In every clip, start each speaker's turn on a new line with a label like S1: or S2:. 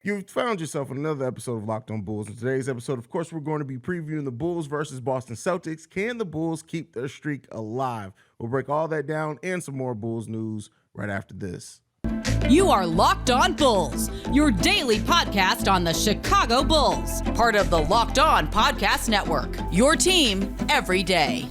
S1: You've found yourself in another episode of Locked On Bulls. In today's episode, of course, we're going to be previewing the Bulls versus Boston Celtics. Can the Bulls keep their streak alive? We'll break all that down and some more Bulls news right after this.
S2: You are Locked On Bulls, your daily podcast on the Chicago Bulls, part of the Locked On Podcast Network, your team every day.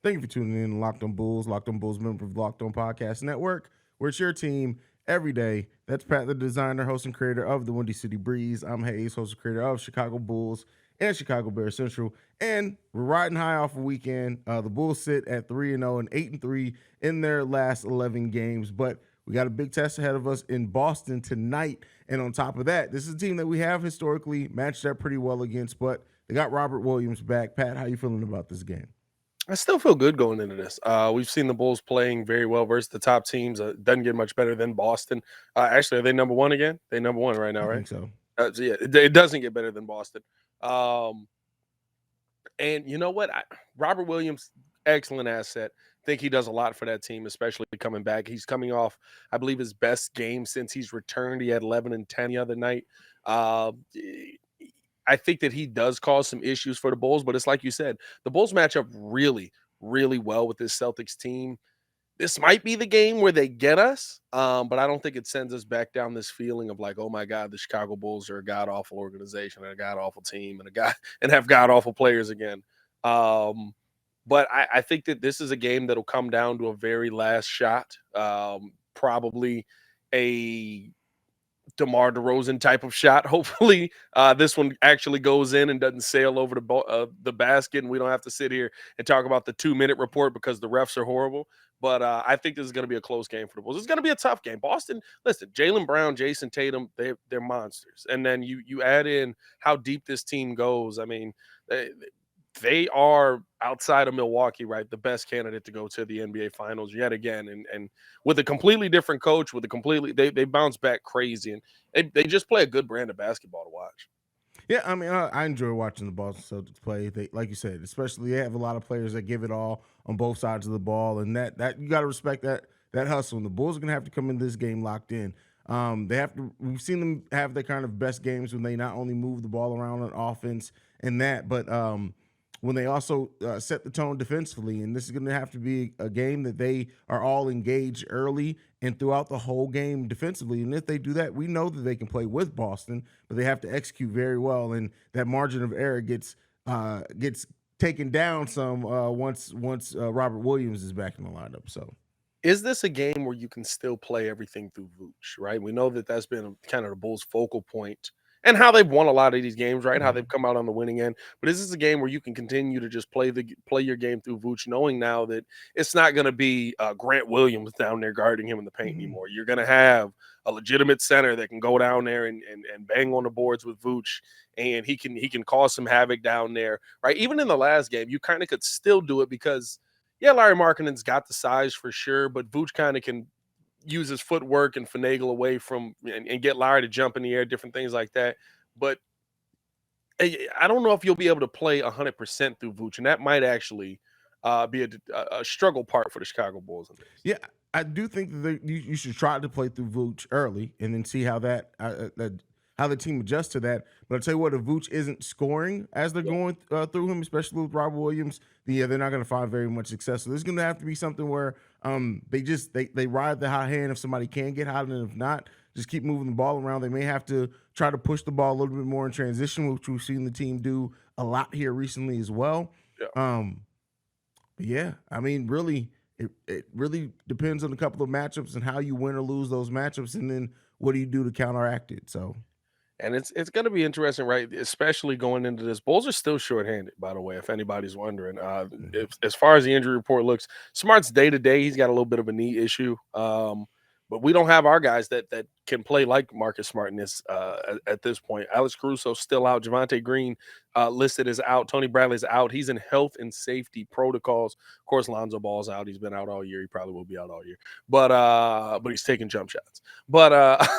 S1: Thank you for tuning in to Locked On Bulls member of the Locked On Podcast Network, where it's your team every day. That's Pat, the designer, host, and creator of the Windy City Breeze. I'm Haize, host and creator of Chicago Bulls and Chicago Bears Central. And we're riding high off a weekend. The Bulls sit at 3-0 and 8-3 in their last 11 games. But we got a big test ahead of us in Boston tonight. And on top of that, this is a team that we have historically matched up pretty well against. But they got Robert Williams back. Pat, how you feeling about this game?
S3: I still feel good going into this. We've seen the Bulls playing very well versus the top teams. Doesn't get much better than Boston. Actually, are they number one again? They're number one right now, right?
S1: I think so.
S3: So yeah, it doesn't get better than Boston. And you know what? Robert Williams, excellent asset. Think he does a lot for that team, especially coming back. He's coming off, I believe, his best game since he's returned. He had 11 and 10 the other night. I think that he does cause some issues for the Bulls, but it's like you said, the Bulls match up really, really well with this Celtics team. This might be the game where they get us, but I don't think it sends us back down this feeling of like, oh my God, the Chicago Bulls are a god-awful organization and a god-awful team and have god-awful players again. But I think that this is a game that'll come down to a very last shot, probably a DeMar DeRozan type of shot. Hopefully this one actually goes in and doesn't sail over the basket, and we don't have to sit here and talk about the 2-minute report because the refs are horrible. But I think this is going to be a close game for the Bulls. It's going to be a tough game. Boston, listen, Jaylen Brown, Jason Tatum, they're monsters. And then you add in how deep this team goes. I mean, they are, outside of Milwaukee, right, the best candidate to go to the NBA Finals yet again. And with a completely different coach, they bounce back crazy. And they just play a good brand of basketball to watch.
S1: Yeah, I mean, I enjoy watching the Boston Celtics play. They, like you said, especially they have a lot of players that give it all on both sides of the ball, and that you got to respect that hustle. And the Bulls are gonna have to come in this game locked in. They have to. We've seen them have their kind of best games when they not only move the ball around on offense and that, but when they also set the tone defensively. And this is going to have to be a game that they are all engaged early and throughout the whole game defensively. And if they do that, we know that they can play with Boston, but they have to execute very well. And that margin of error gets taken down some once Robert Williams is back in the lineup. So,
S3: is this a game where you can still play everything through Vooch, right? We know that that's been kind of the Bulls' focal point and how they've won a lot of these games, right? How they've come out on the winning end. But this is a game where you can continue to just play your game through Vooch, knowing now that it's not going to be Grant Williams down there guarding him in the paint anymore. You're going to have a legitimate center that can go down there and bang on the boards with Vooch, and he can cause some havoc down there, right? Even in the last game, you kind of could still do it because, yeah, Larry Markkanen's got the size for sure, but Vooch kind of can use his footwork and finagle away from and get Larry to jump in the air, different things like that. But I don't know if you'll be able to play 100% through Vooch, and that might actually be a struggle part for the Chicago Bulls.
S1: Yeah, I do think that you should try to play through Vooch early and then see how how the team adjusts to that. But I'll tell you what, if Vooch isn't scoring as they're going through him, especially with Robert Williams, they're not going to find very much success. So there's going to have to be something where they ride the hot hand if somebody can get hot, and if not, just keep moving the ball around. They may have to try to push the ball a little bit more in transition, which we've seen the team do a lot here recently as well.
S3: Yeah.
S1: But yeah, I mean, really, it really depends on a couple of matchups and how you win or lose those matchups, and then what do you do to counteract it. So.
S3: And it's going to be interesting, right? Especially going into this. Bulls are still shorthanded, by the way, if anybody's wondering. As far as the injury report looks, Smart's day-to-day, he's got a little bit of a knee issue. But we don't have our guys that can play like Marcus Smart in this at this point. Alex Caruso's still out. Javonte Green listed as out. Tony Bradley's out. He's in health and safety protocols. Of course, Lonzo Ball's out. He's been out all year. He probably will be out all year. But he's taking jump shots. But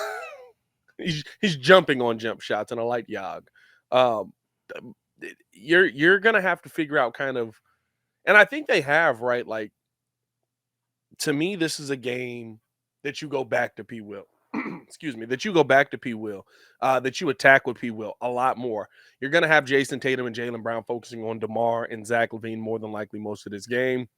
S3: he's jumping on jump shots, and I like Yag. Um, you're gonna have to figure out kind of, and I think they have, right. Like, to me, this is a game that you go back to P. Will. Excuse me, that you go back to P. Will, that you attack with P. Will a lot more. You're going to have Jason Tatum and Jaylen Brown focusing on DeMar and Zach Lavine more than likely most of this game.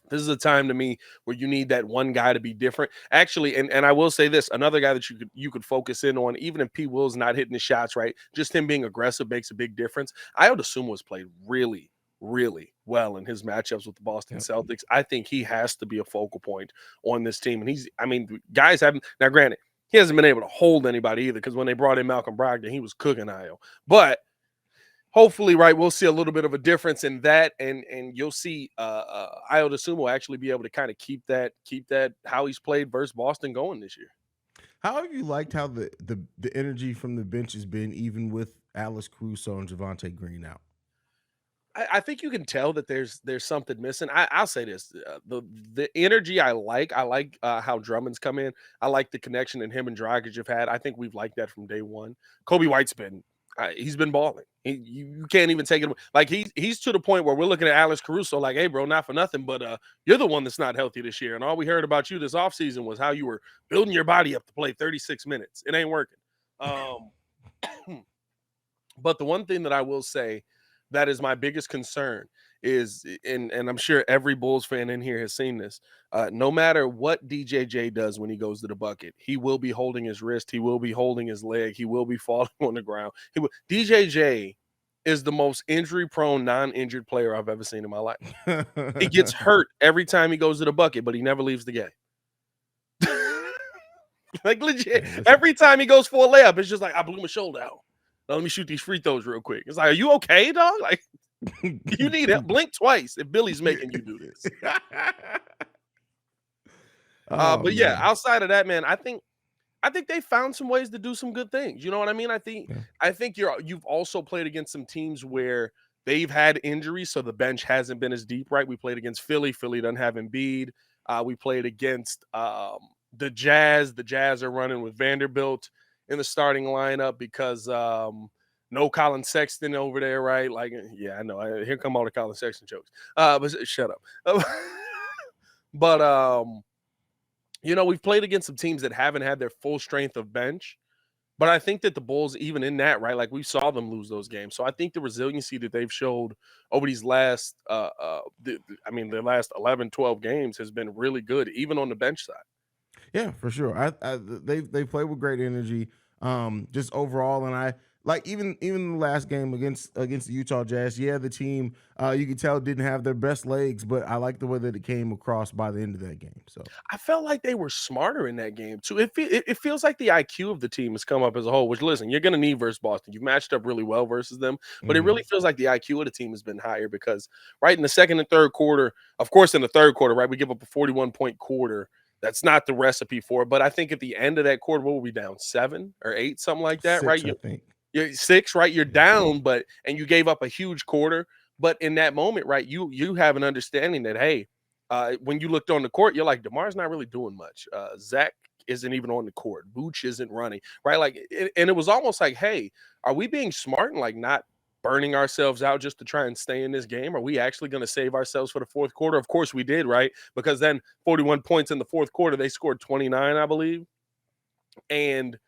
S3: This is a time to me where you need that one guy to be different. Actually, and I will say this, another guy that you could focus in on, even if P. Will's not hitting the shots, right? Just him being aggressive makes a big difference. Ayo Dosunmu has played really, really well in his matchups with the Boston Celtics. I think he has to be a focal point on this team. And guys haven't, now granted, he hasn't been able to hold anybody either, because when they brought in Malcolm Brogdon, he was cooking Ayo. But hopefully, right, we'll see a little bit of a difference in that, and you'll see Ayo Dosunmu actually be able to kind of keep that how he's played versus Boston going this year.
S1: How have you liked how the energy from the bench has been, even with Alex Caruso and Javonte Green out?
S3: I think you can tell that there's something missing. I'll say this: the energy I like how Drummond's come in. I like the connection that him and Dragic have had. I think we've liked that from day one. Kobe White's been he's been balling. You can't even take it away. Like, he's to the point where we're looking at Alex Caruso like, hey, bro, not for nothing, but you're the one that's not healthy this year. And all we heard about you this offseason was how you were building your body up to play 36 minutes. It ain't working. But the one thing that I will say that is my biggest concern is, and I'm sure every Bulls fan in here has seen this, no matter what DJJ does when he goes to the bucket, he will be holding his wrist, he will be holding his leg, he will be falling on the ground. DJJ is the most injury-prone, non-injured player I've ever seen in my life. He gets hurt every time he goes to the bucket, but he never leaves the game. Like, legit, every time he goes for a layup, it's just like, I blew my shoulder out. Now, let me shoot these free throws real quick. It's like, are you okay, dog? Like, you need help. Blink twice if Billy's making you do this. But yeah, outside of that, man, I think they found some ways to do some good things. You know what I mean? I think you've also played against some teams where they've had injuries, so the bench hasn't been as deep, right? We played against Philly. Philly doesn't have Embiid. We played against the Jazz. The Jazz are running with Vanderbilt in the starting lineup because no Colin Sexton over there, right? Like, yeah, I know. Here come all the Colin Sexton jokes. But shut up. But we've played against some teams that haven't had their full strength of bench. But I think that the Bulls, even in that, right, like, we saw them lose those games. So I think the resiliency that they've showed over these last, the last 11, 12 games has been really good, even on the bench side.
S1: Yeah, for sure. They play with great energy, just overall, and I like even the last game against the Utah Jazz. Yeah, the team you could tell didn't have their best legs, but I like the way that it came across by the end of that game. So
S3: I felt like they were smarter in that game too. It feels like the IQ of the team has come up as a whole. Which, listen, you're going to need versus Boston. You've matched up really well versus them, but it really feels like the IQ of the team has been higher because right in the second and third quarter, of course, in the third quarter, right, we give up a 41-point quarter. That's not the recipe for it. But I think at the end of that quarter, what were we down? 7 or 8, something like that,
S1: 6,
S3: right?
S1: I think.
S3: You're 6, right? You're down, and you gave up a huge quarter. But in that moment, right, you have an understanding that, hey, when you looked on the court, you're like, DeMar's not really doing much. Zach isn't even on the court. Vooch isn't running, right? Like, and it was almost like, hey, are we being smart and like not burning ourselves out just to try and stay in this game? Are we actually going to save ourselves for the fourth quarter? Of course we did, right? Because then 41 points in the fourth quarter, they scored 29, I believe. And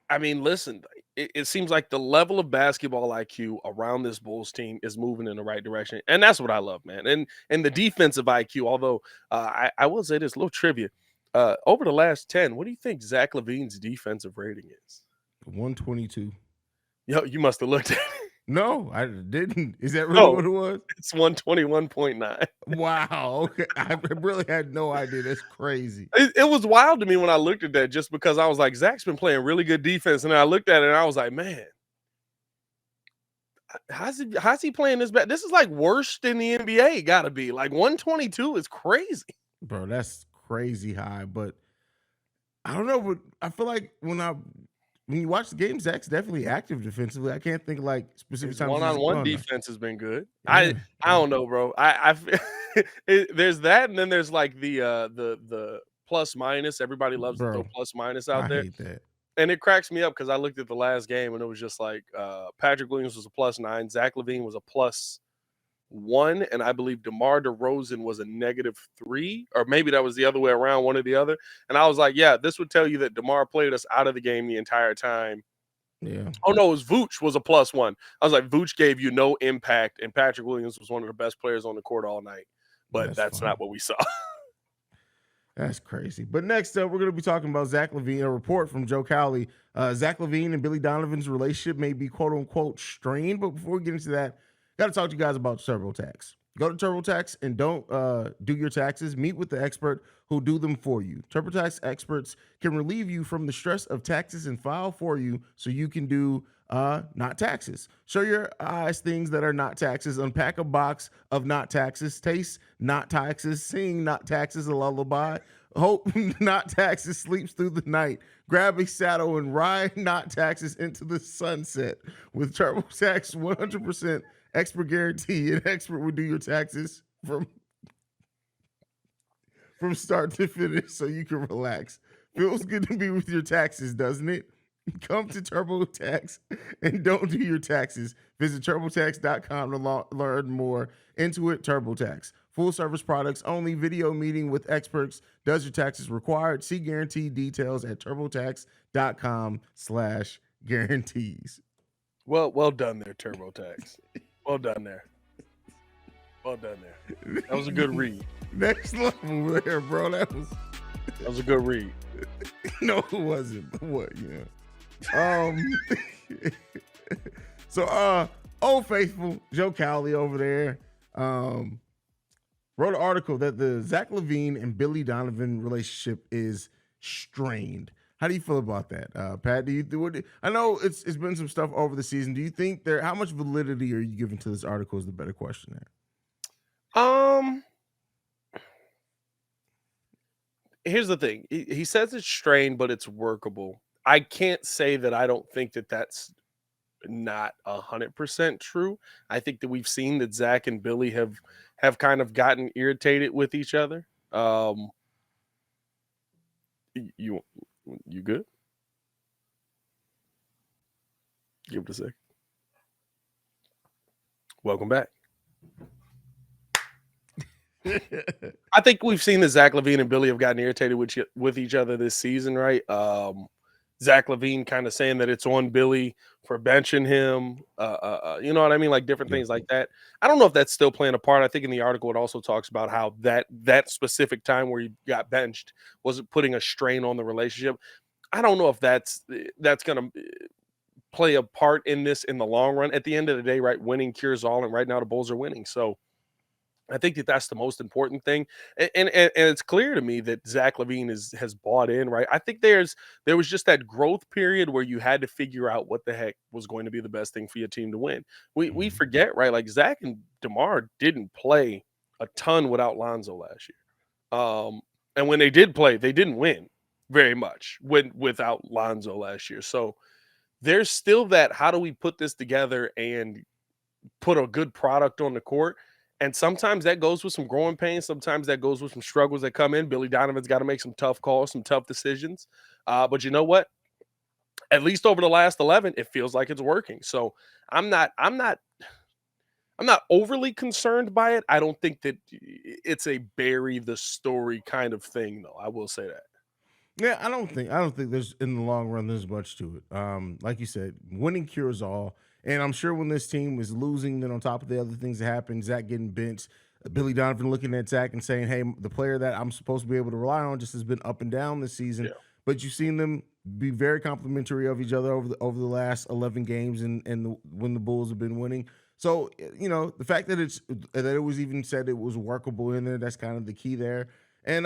S3: I mean, listen, it seems like the level of basketball IQ around this Bulls team is moving in the right direction. And that's what I love, man. And the defensive IQ, although I will say this, little trivia. Over the last 10, what do you think Zach Lavine's defensive rating is?
S1: 122.
S3: Yo, you must have looked at it.
S1: No, I didn't. Is that really what it was?
S3: It's 121.9.
S1: Wow. Okay. I really had no idea. That's crazy.
S3: It was wild to me when I looked at that, just because I was like, Zach's been playing really good defense. And I looked at it and I was like, man, how's he playing this bad? This is like worse than the NBA gotta be. Like 122 is crazy.
S1: Bro, that's crazy high. But I don't know, but I feel like when you watch the game, Zach's definitely active defensively. I can't think of like specific times.
S3: One-on-one defense has been good.
S1: Yeah.
S3: I don't know, bro. There's that, and then there's like the plus minus. Everybody loves to throw plus minus out there.
S1: I hate that.
S3: And it cracks me up because I looked at the last game and it was just like Patrick Williams was a +9, Zach Lavine was a +1, and I believe DeMar DeRozan was a -3, or maybe that was the other way around, one or the other. And I was like, yeah, this would tell you that DeMar played us out of the game the entire time.
S1: Yeah.
S3: Oh no, it was Vooch was a +1. I was like, Vooch gave you no impact, and Patrick Williams was one of the best players on the court all night. But that's not what we saw.
S1: That's crazy. But next up, we're going to be talking about Zach Lavine, a report from Joe Cowley. Zach Lavine and Billy Donovan's relationship may be quote unquote strained. But before we get into that, got to talk to you guys about TurboTax. Go to TurboTax and don't do your taxes. Meet with the expert who'll do them for you. TurboTax experts can relieve you from the stress of taxes and file for you so you can do not taxes. Show your eyes things that are not taxes. Unpack a box of not taxes. Taste not taxes. Sing not taxes a lullaby. Hope not taxes sleeps through the night. Grab a saddle and ride not taxes into the sunset. With TurboTax 100% expert guarantee, an expert will do your taxes from start to finish so you can relax. Feels good to be with your taxes, doesn't it? Come to TurboTax and don't do your taxes. Visit TurboTax.com to learn more. Intuit TurboTax. Full service products only. Video meeting with experts. Does your taxes required? See guarantee details at TurboTax.com/guarantees.
S3: Well done there, TurboTax. Well done there. Well done there. That was a good read.
S1: Next level there, bro. That
S3: was a good read.
S1: No, it wasn't. But what? Yeah. So Old Faithful, Joe Cowley over there, wrote an article that the Zach Lavine and Billy Donovan relationship is strained. How do you feel about that, Pat? I know it's been some stuff over the season. Do you think how much validity are you giving to this article is the better question there?
S3: Here's the thing. He says it's strained, but it's workable. I can't say that I don't think that that's not 100% true. I think that we've seen that Zach and Billy have kind of gotten irritated with each other. You good? Give it a sec. Welcome back. I think we've seen that Zach Lavine and Billy have gotten irritated with each other this season, right? Zach Lavine kind of saying that it's on Billy for benching him. You know what I mean? Like different things like that. I don't know if that's still playing a part. I think in the article it also talks about how that specific time where he got benched wasn't putting a strain on the relationship. I don't know if that's going to play a part in this in the long run. At the end of the day, right, winning cures all, and right now the Bulls are winning. So I think that that's the most important thing, and it's clear to me that Zach Lavine has bought in, right? I think there was just that growth period where you had to figure out what the heck was going to be the best thing for your team to win. We forget, right? Like Zach and DeMar didn't play a ton without Lonzo last year, and when they did play, they didn't win very much without Lonzo last year. So there's still that. How do we put this together and put a good product on the court? And sometimes that goes with some growing pains. Sometimes that goes with some struggles that come in. Billy Donovan's got to make some tough calls, some tough decisions. But you know what? At least over the last 11, it feels like it's working. So I'm not overly concerned by it. I don't think that it's a bury the story kind of thing, though. I will say that.
S1: Yeah, I don't think there's in the long run there's much to it. Like you said, winning cures all. And I'm sure when this team was losing, then on top of the other things that happened, Zach getting benched, Billy Donovan looking at Zach and saying, hey, the player that I'm supposed to be able to rely on just has been up and down this season. Yeah. But you've seen them be very complimentary of each other over the last 11 games and when the Bulls have been winning. So, you know, the fact that it was even said it was workable in there, that's kind of the key there. And,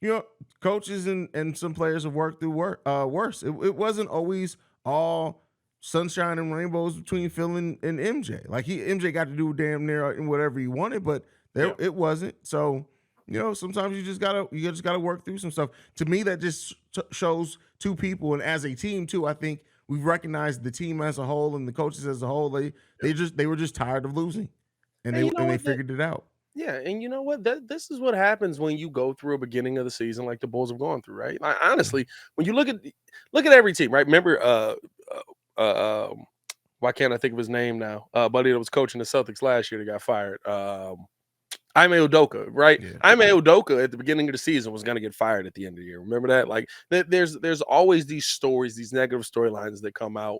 S1: you know, coaches and some players have worked through worse. It wasn't always all sunshine and rainbows between Phil and MJ. Like MJ got to do damn near whatever he wanted, but it wasn't. So, you know, sometimes you just gotta work through some stuff. To me, that just shows two people, and as a team too. I think we've recognized the team as a whole and the coaches as a whole. They were just tired of losing, and they figured it out.
S3: Yeah, and you know what? This is what happens when you go through a beginning of the season like the Bulls have gone through, right? Like, honestly, when you look at every team, right? Remember, why can't I think of his name now? Buddy that was coaching the Celtics last year that got fired. Ime Udoka, right?
S1: Yeah.
S3: Ime Udoka at the beginning of the season was going to get fired at the end of the year. Remember that? Like, there's always these stories, these negative storylines that come out,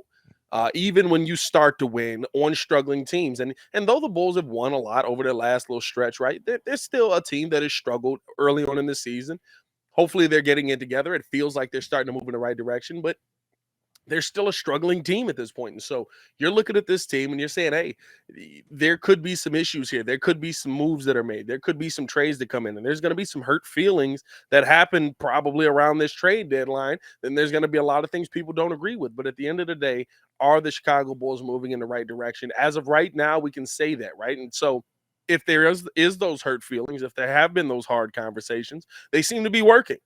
S3: even when you start to win on struggling teams. And though the Bulls have won a lot over their last little stretch, right? There's still a team that has struggled early on in the season. Hopefully, they're getting it together. It feels like they're starting to move in the right direction, but they're still a struggling team at this point. And so you're looking at this team and you're saying, hey, there could be some issues here. There could be some moves that are made. There could be some trades that come in, and there's going to be some hurt feelings that happen probably around this trade deadline. Then there's going to be a lot of things people don't agree with. But at the end of the day, are the Chicago Bulls moving in the right direction? As of right now, we can say that, right? And so if there is those hurt feelings, if there have been those hard conversations, they seem to be working.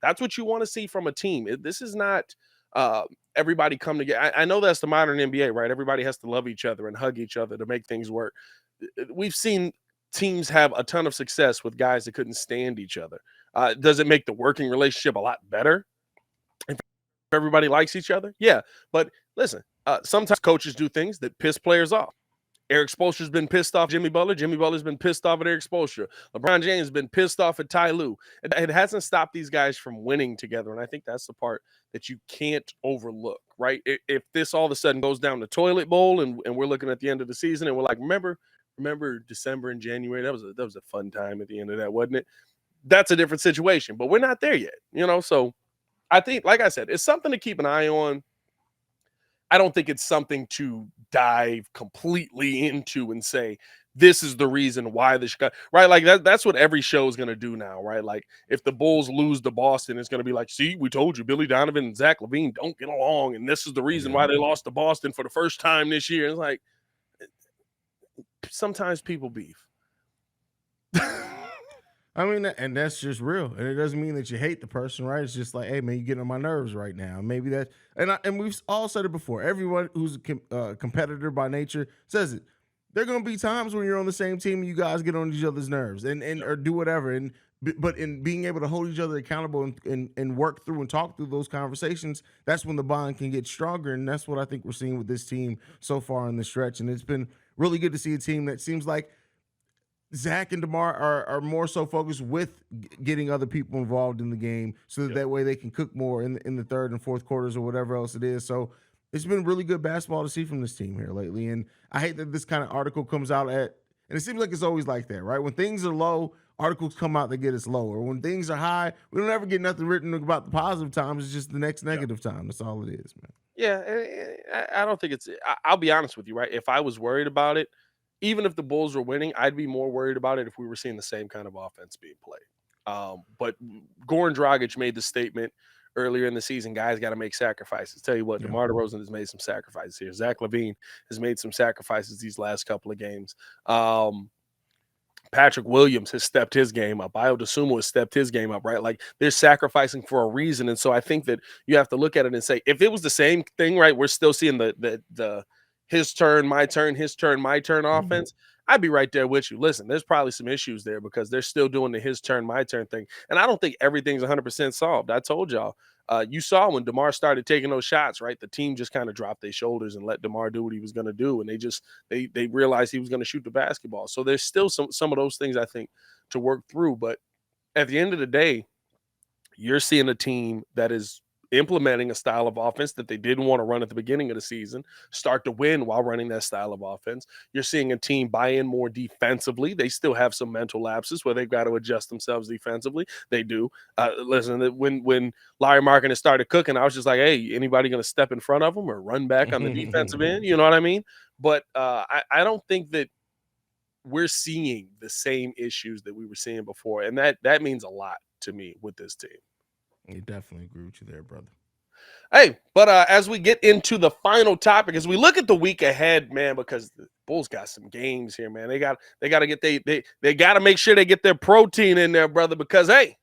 S3: That's what you want to see from a team. This is not uh, everybody come together. I know that's the modern NBA, right? Everybody has to love each other and hug each other to make things work. We've seen teams have a ton of success with guys that couldn't stand each other. Does it make the working relationship a lot better if everybody likes each other? Yeah, but listen, sometimes coaches do things that piss players off. Eric Spoelstra's been pissed off Jimmy Butler. Jimmy Butler's been pissed off at Eric Spoelstra. LeBron James has been pissed off at Ty Lue. It hasn't stopped these guys from winning together, and I think that's the part that you can't overlook, right? If this all of a sudden goes down the toilet bowl and we're looking at the end of the season and we're like, remember December and January? That was a fun time at the end of that, wasn't it? That's a different situation, but we're not there yet, So I think, like I said, it's something to keep an eye on. I don't think it's something to dive completely into and say, this is the reason why the Chicago, right? Like that's what every show is going to do now, right? Like if the Bulls lose to Boston, it's going to be like, see, we told you Billy Donovan and Zach Lavine don't get along. And this is the reason why they lost to Boston for the first time this year. It's like, sometimes people beef.
S1: I mean, and that's just real, and it doesn't mean that you hate the person, right? It's just like, hey, man, you're getting on my nerves right now. Maybe that, and we've all said it before. Everyone who's a competitor by nature says it. There are going to be times when you're on the same team and you guys get on each other's nerves and or do whatever. But in being able to hold each other accountable and work through and talk through those conversations, that's when the bond can get stronger. And that's what I think we're seeing with this team so far in the stretch. And it's been really good to see a team that seems like Zach and DeMar are more so focused with getting other people involved in the game so that way they can cook more in the third and fourth quarters or whatever else it is. So it's been really good basketball to see from this team here lately. And I hate that this kind of article comes out and it seems like it's always like that, right? When things are low, articles come out that get us lower. When things are high, we don't ever get nothing written about the positive times. It's just the next negative time. That's all it is, man.
S3: Yeah, I don't think I'll be honest with you, right? If I was worried about it, even if the Bulls were winning, I'd be more worried about it if we were seeing the same kind of offense being played. But Goran Dragic made the statement earlier in the season, guys got to make sacrifices. Tell you what, DeMar DeRozan has made some sacrifices here. Zach Lavine has made some sacrifices these last couple of games. Patrick Williams has stepped his game up. Ayo Dosunmu has stepped his game up, right? Like they're sacrificing for a reason. And so I think that you have to look at it and say, if it was the same thing, right, we're still seeing the his turn, my turn, his turn, my turn offense, I'd be right there with you. Listen, there's probably some issues there because they're still doing the his turn, my turn thing. And I don't think everything's 100% solved. I told y'all, you saw when DeMar started taking those shots, right? The team just kind of dropped their shoulders and let DeMar do what he was going to do. And they realized he was going to shoot the basketball. So there's still some of those things, I think, to work through. But at the end of the day, you're seeing a team that is implementing a style of offense that they didn't want to run at the beginning of the season, start to win while running that style of offense. You're seeing a team buy in more defensively. They still have some mental lapses where they've got to adjust themselves defensively. They do. Listen, when Larry Markkinen started cooking, I was just like, hey, anybody going to step in front of them or run back on the defensive end? You know what I mean? But I don't think that we're seeing the same issues that we were seeing before. And that means a lot to me with this team.
S1: I definitely agree with you there, brother.
S3: Hey, but as we get into the final topic, as we look at the week ahead, man, because the Bulls got some games here, man. They got to get they got to make sure they get their protein in there, brother, because hey,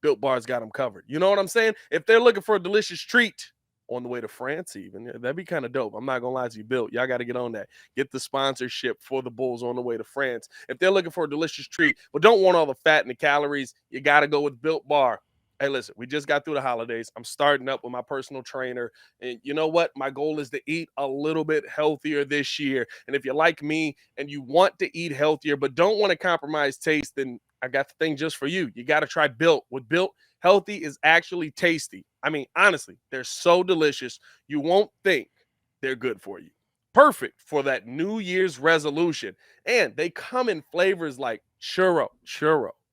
S3: Built Bar's got them covered. You know what I'm saying? If they're looking for a delicious treat, on the way to France even. Yeah, that'd be kind of dope. I'm not going to lie to you, Built. Y'all got to get on that. Get the sponsorship for the Bulls on the way to France. If they're looking for a delicious treat, but don't want all the fat and the calories, you got to go with Built Bar. Hey, listen, we just got through the holidays. I'm starting up with my personal trainer. And you know what? My goal is to eat a little bit healthier this year. And if you're like me and you want to eat healthier, but don't want to compromise taste, then I got the thing just for you. You got to try Built. With Built, healthy is actually tasty. I mean, honestly, they're so delicious. You won't think they're good for you. Perfect for that New Year's resolution. And they come in flavors like churro,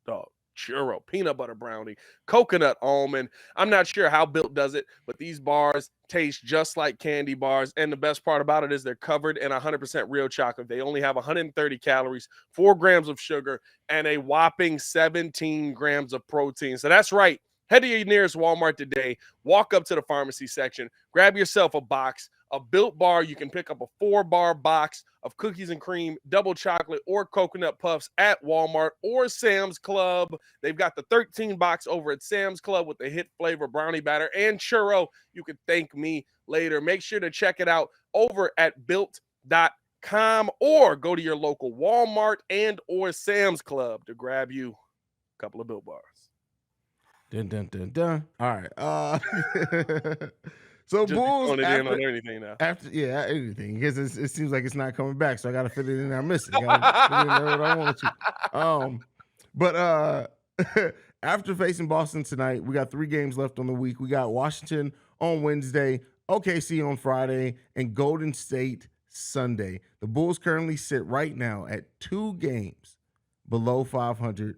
S3: dog. Churro, peanut butter brownie, coconut almond. I'm not sure how Built does it, but these bars taste just like candy bars. And the best part about it is they're covered in 100% real chocolate. They only have 130 calories, 4 grams of sugar, and a whopping 17 grams of protein. So that's right. Head to your nearest Walmart today, walk up to the pharmacy section, grab yourself a box, a Built bar. You can pick up a 4-bar box of cookies and cream, double chocolate, or coconut puffs at Walmart or Sam's Club. They've got the 13 box over at Sam's Club with the hit flavor brownie batter and churro. You can thank me later. Make sure to check it out over at built.com or go to your local Walmart and or Sam's Club to grab you a couple of Built bars.
S1: Dun, dun, dun, dun. All right. So
S3: Just
S1: Bulls
S3: throwing it in on anything now.
S1: anything, because it seems like it's not coming back, so I got to fit it in there. I miss it. I got to fit it in there what I want to. But after facing Boston tonight, we got 3 games left on the week. We got Washington on Wednesday, OKC on Friday, and Golden State Sunday. The Bulls currently sit right now at 2 games below 500.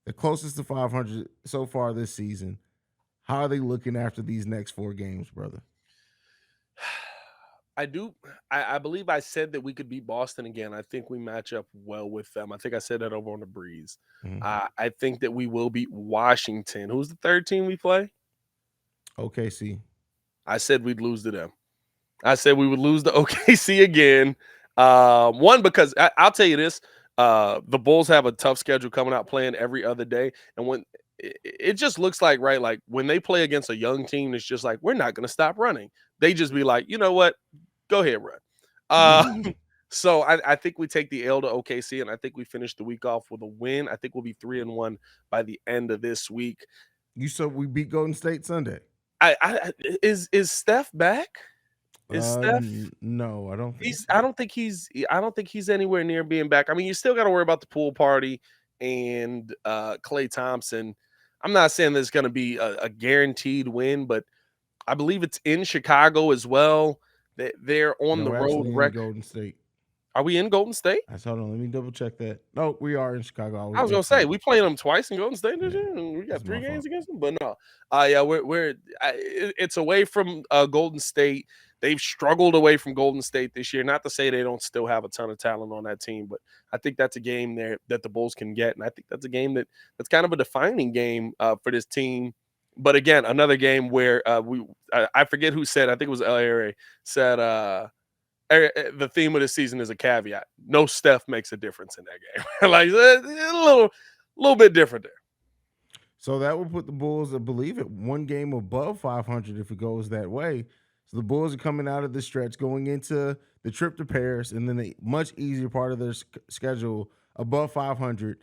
S1: The closest to 500 so far this season. How are they looking after these next 4 games, brother?
S3: I believe I said that we could beat Boston again. I think we match up well with them. I think I said that over on the breeze.
S1: Mhm.
S3: I think that we will beat Washington. Who's the third team we play?
S1: OKC.
S3: I said we'd lose to them. I said we would lose to OKC again. One, because I'll tell you this. The Bulls have a tough schedule coming out playing every other day. And when it just looks like, right, like when they play against a young team, it's just like, we're not going to stop running. They just be like, you know what? Go ahead, run. So I think we take the L to OKC, and I think we finish the week off with a win. I think we'll be 3-1 by the end of this week.
S1: You said we beat Golden State Sunday.
S3: Is Steph back? Is Steph?
S1: No, I don't think
S3: I don't think he's anywhere near being back. I mean, you still got to worry about the pool party and Klay Thompson. I'm not saying there's going to be a guaranteed win, but I believe it's in Chicago as well. They're on the road.
S1: Golden State.
S3: Are we in Golden State?
S1: Hold on, let me double check that. No, we are in Chicago.
S3: I was gonna say we played them twice in Golden State this year, and we got 3 games against them. But no, it's away from Golden State. They've struggled away from Golden State this year. Not to say they don't still have a ton of talent on that team, but I think that's a game there that the Bulls can get, and I think that's a game that's kind of a defining game for this team. But again, another game where I forget who said, I think it was LA said the theme of the season is a caveat. No Steph makes a difference in that game. Like a little bit different there.
S1: So that would put the Bulls, I believe, at 1 game above 500 if it goes that way. So the Bulls are coming out of the stretch, going into the trip to Paris, and then a much easier part of their schedule above 500.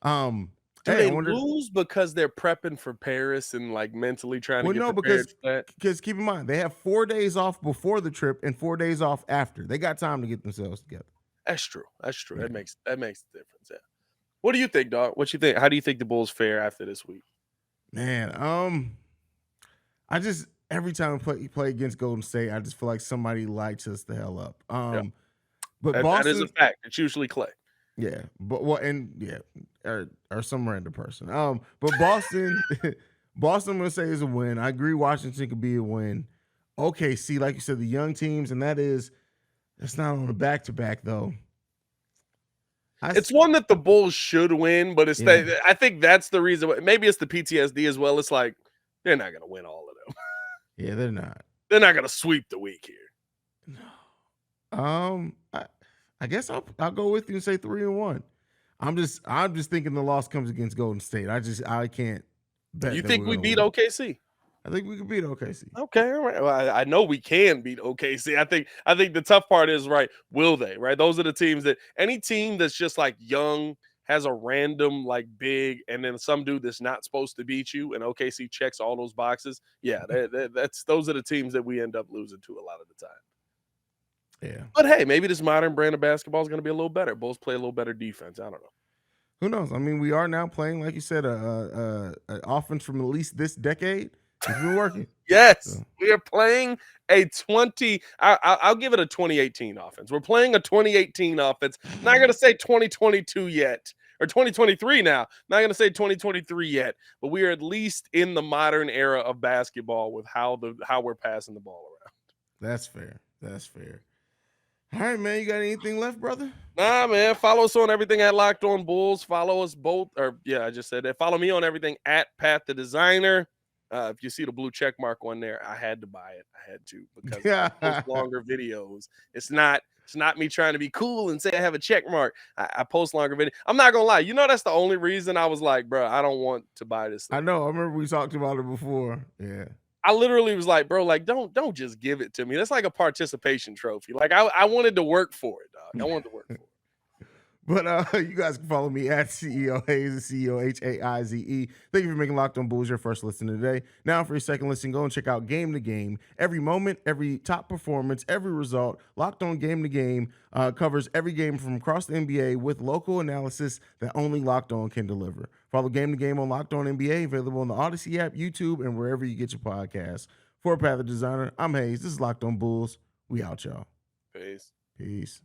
S3: Do they lose because they're prepping for Paris and like mentally trying to get prepared for that?
S1: Because keep in mind, they have 4 days off before the trip and 4 days off after. They got time to get themselves together.
S3: That's true. Yeah. That makes the difference. Yeah. What do you think, dog? What you think? How do you think the Bulls fare after this week?
S1: Man, I just every time we play against Golden State, I just feel like somebody lights us the hell up. But Boston,
S3: that is a fact. It's usually Klay.
S1: Yeah, but or some random person. But Boston, I'm gonna say is a win. I agree, Washington could be a win. OKC, like you said, the young teams, and that's not on a back-to-back though.
S3: It's one that the Bulls should win, but I think that's the reason. Maybe it's the PTSD as well. It's like they're not gonna win all of them.
S1: Yeah, they're not.
S3: They're not gonna sweep the week here.
S1: No. I guess I'll go with you and say 3-1. I'm just thinking the loss comes against Golden State. I can't bet.
S3: You think we beat OKC?
S1: I think we can beat OKC.
S3: Okay, all right. Well, I know we can beat OKC. I think the tough part is, right, will they? Right, those are the teams that any team that's just like young has a random like big, and then some dude that's not supposed to beat you, and OKC checks all those boxes. Yeah, that's those are the teams that we end up losing to a lot of the time.
S1: Yeah.
S3: But hey, maybe this modern brand of basketball is going to be a little better. Bulls play a little better defense. I don't know.
S1: Who knows? I mean, we are now playing, like you said, a offense from at least this decade. It's been working.
S3: Yes,
S1: So.
S3: we are playing a 20. I'll give it a 2018 offense. We're playing a 2018 offense. Not going to say 2022 yet, or 2023 now. Not going to say 2023 yet, but we are at least in the modern era of basketball with how we're passing the ball around.
S1: That's fair. That's fair. All right, man. You got anything left, brother?
S3: Nah, man. Follow us on everything at Locked On Bulls. Follow us both, or yeah, I just said that. Follow me on everything at Pat the Designer. If you see the blue check mark on there, I had to buy it. I had to because I post longer videos. It's not me trying to be cool and say I have a check mark. I post longer videos. I'm not gonna lie. You know, that's the only reason I was like, bro, I don't want to buy this thing.
S1: I know. I remember we talked about it before. Yeah.
S3: I literally was like, bro, like don't just give it to me. That's like a participation trophy. Like I wanted to work for it, dog. I wanted to work for it.
S1: But you guys can follow me at CEO Haize, CEOHAIZE. Thank you for making Locked On Bulls your first listen today. Now, for your second listen, go and check out Game to Game. Every moment, every top performance, every result, Locked On Game to Game covers every game from across the NBA with local analysis that only Locked On can deliver. Follow Game to Game on Locked On NBA, available on the Odyssey app, YouTube, and wherever you get your podcasts. For Pat the Designer, I'm Haize. This is Locked On Bulls. We out, y'all.
S3: Peace.
S1: Peace.